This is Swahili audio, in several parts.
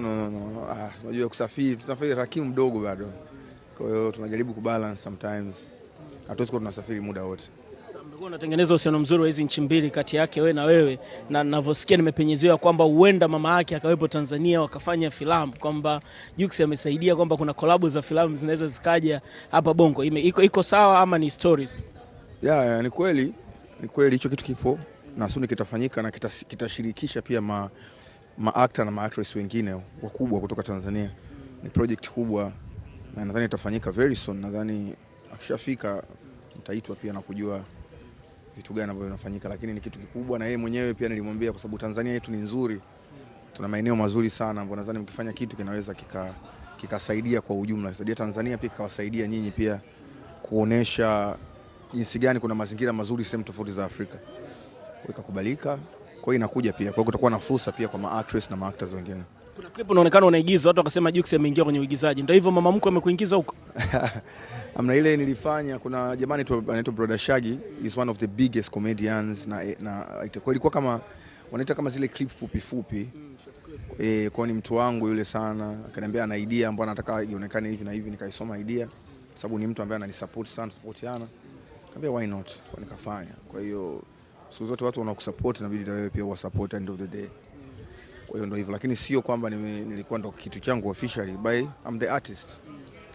No. Unajua kusafiri, tunafanya rakimu mdogo bado. Kwa hiyo tunajaribu kubalance sometimes. Hatuwezi kuwa tunasafiri muda wote. Sasa mlikuwa unatengeneza uhusiano mzuri wa hizi nchi mbili kati yake wewe na wewe, na ninavyosikia nimepenyezewa kwamba huenda mama yake akawepo Tanzania wakafanya filamu, kwamba Jux amesaidia kwamba kuna collab za filamu zinaweza zikaja hapa Bongo. Iko sawa ama ni stories? Ni kweli. Ni kweli hicho kitu kipo na soon kitafanyika na kitashirikisha pia ma actor na ma actress wengine wakubwa kutoka Tanzania. Ni project kubwa na nadhani itafanyika very soon. Nadhani akishafika mtaitwa pia na kujua vitu gani ambavyo vinafanyika, lakini ni kitu kikubwa na yeye mwenyewe pia nilimwambia, kwa sababu Tanzania yetu ni nzuri. Tuna maeneo mazuri sana ambapo nadhani mkifanya kitu kinaweza kikasaidia kwa ujumla. Kusaidia Tanzania pia kawasaidia nyinyi pia kuonesha jinsi gani kuna mazingira mazuri sehemu tofauti za Afrika. Ikakubalika, kwa hiyo inakuja pia. Kwa hiyo kutakuwa na fursa pia kwa ma actress na ma actors wengine. Kuna clip unaonekana unaigiza, watu wakasema Jux ameingia kwenye uigizaji. Ndio hivyo mama mkwe amekuingiza huko? Amna ile nilifanya, kuna jamani anaitwa Brother Shaggy, is one of the biggest comedians na ilikuwa kama wanaita kama zile clip fupi. Kwa ni mtu wangu yule sana, akaniambia ana idea ambayo anataka ionekane hivi na hivi, nikaisoma idea sababu ni mtu ambaye ananisupport sana, supportiana. Nikamwambia why not, kwa nikafanya. Kwa hiyo siku zote watu wanakusupport inabidi na wewe pia uwasupport end of the day. Kwa hiyo ndio hivyo, lakini sio kwamba nilikuwa ndo kitu changu officially, by I'm the artist.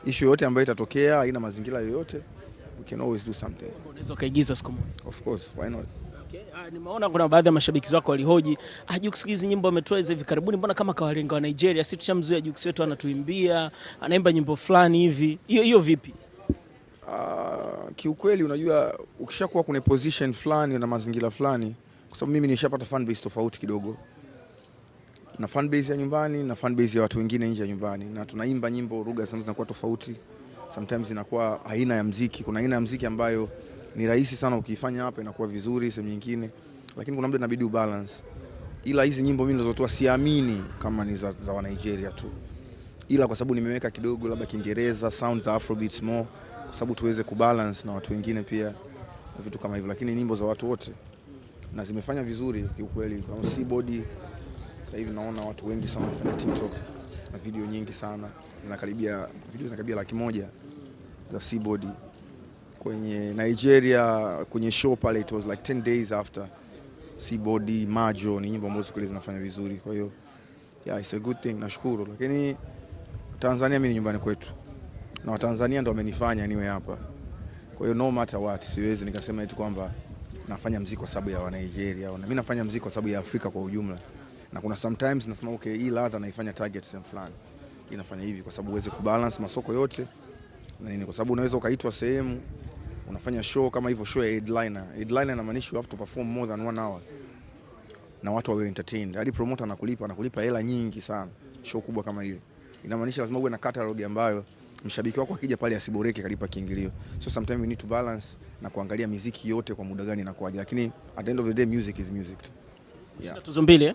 Issue yote ambayo itatokea haina mazingira yoyote, we can always do something. Unaweza kaigiza siku moja? Of course, why not? Okay. Nimeona kuna baadhi ya mashabiki wako walihoji, Jux hizi nyimbo ametoa hivi karibuni, mbona kama kawalenga wa Nigeria? Sisi tushamzoea Jux wetu anatuimbia, anaimba nyimbo fulani hivi. Hiyo vipi? Kiukweli unajua ukishakuwa kuna position fulani na mazingira fulani, kwa sababu mimi nishapata fan base tofauti kidogo. Na fan base ya nyumbani na fan base ya watu wengine nje ya nyumbani, na tunaimba nyimbo lugha zinakuwa tofauti. Sometimes inakuwa aina ya muziki, kuna aina ya muziki ambayo ni rahisi sana ukifanya hapa inakuwa vizuri sehemu nyingine, lakini kuna muda inabidi ubalance. Ila hizi nyimbo mimi nilizotoa siamini kama ni za wa Nigeria tu, ila kwa sababu nimeweka kidogo labda Kiingereza, sounds za Afrobeats more, kwa sababu tuweze kubalance na watu wengine pia na vitu kama hivyo, lakini nyimbo za watu wote na zimefanya vizuri kiukweli. Kama C-Body sasa hivi naona watu wengi sana wanafanya TikTok na video nyingi sana, zinakaribia 100,000 za C-Body kwenye Nigeria. Kwenye show pale it was like 10 days after C-Body, Majo, ni nyimbo ambazo kule zinafanya vizuri. Kwa hiyo it's a good thing, nashukuru. Lakini Tanzania mimi ni nyumbani kwetu na Watanzania ndio wamenifanya niwe hapa. Kwa hiyo no matter what, siwezi nikasema eti kwamba nafanya muziki kwa sababu ya wa Nigeria. Mimi nafanya muziki kwa sababu ya Afrika kwa ujumla. Na kuna sometimes nasema okay, hii ladha naifanya target sehemu fulani, inafanya hivi kwa sababu uweze kubalance masoko yote na nini, kwa sababu unaweza ukaitwa sehemu unafanya show kama hivyo, show ya headliner inamaanisha you have to perform more than 1 hour na watu wawe entertained. Hadi promoter anakulipa hela nyingi sana show kubwa kama hiyo. Inamaanisha lazima uwe na catalog ambayo mshabiki wako akija pale asiboreke kalipa kiingilio. So sometimes we need to balance na kuangalia muziki yote kwa muda gani inakuaje, lakini at the end of the day music is music. Tuzo mbili